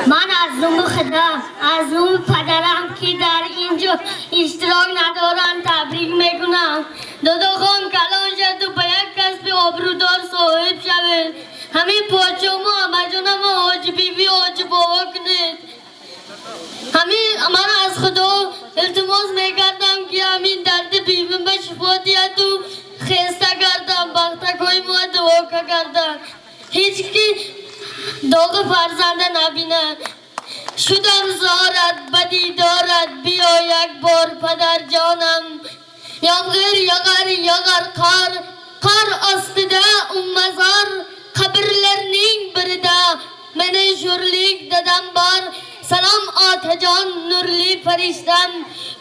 من از اون خدا از اون پدرم که در اینجا اشتراک ندارن تبریک میکنم. داداغان کلان شد و به یک کسب آبرودار صاحب شود. همین پاچه ما همه جانم حاج بیبی حاج بابا کنید. همین من از خدا التماس میکردم که همین درد بیبیم به شفا دید و خسته کردم بختکای ما دعا کردم هیچ کی داغ فرزنده نبینه. شدم زارت بدی دارد بیا یک بار پدر جانم. یغر یغر یغر kar astıda ummazar kabirlerinin birida meni şurlik dedem var. Salam Atacan nurli fariştem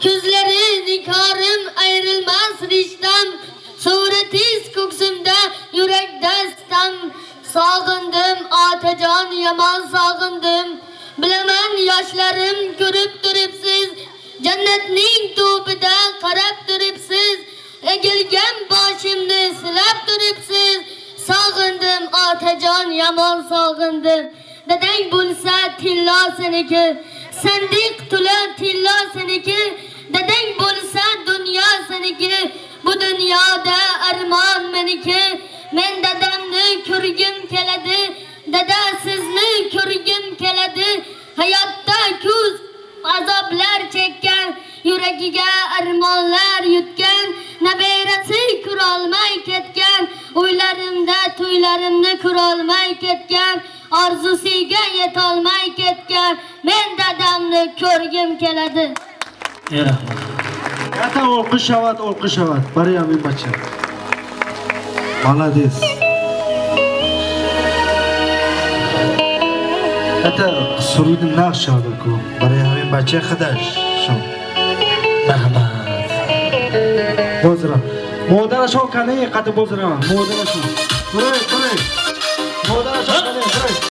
gözleri nikarim ayrılmaz riştem. Suretiz koksumda yürek destem. Sağındım Atacan yaman sağındım. Bilemen yaşlarım görüp durupsiz. Cennetning tubida qarab turibsiz. Egilgan boshimni silab turibsiz. Sog'indim Otajon yomon sog'indim. Dadang bo'lsa tillo seniki, sandiq to'la tillo seniki. Dadang bo'lsa dunyo seniki, bu dunyoda armon meniki. Men dadamni ko'rgim keladi, dada sizni ko'rgim keladi. Hayotda ko'z azoblar chekkan, yuragiga armonlar yutgan, nabirasi ko'rolmay ketgan, o'ylarimda to'ylarimni ko'rolmay ketgan, orzusiga yetolmay ketgan, men dadamni ko'rgim keladi. Это olqishavat. Baryamin bacha. Молодец. Это суруди нақш шавдаку. Баряmin bacha xidash. Шо. Rahmat. Bozra. Modarasho kane qati bozra. Modarasho. Turay. Modarasho kane. Turay.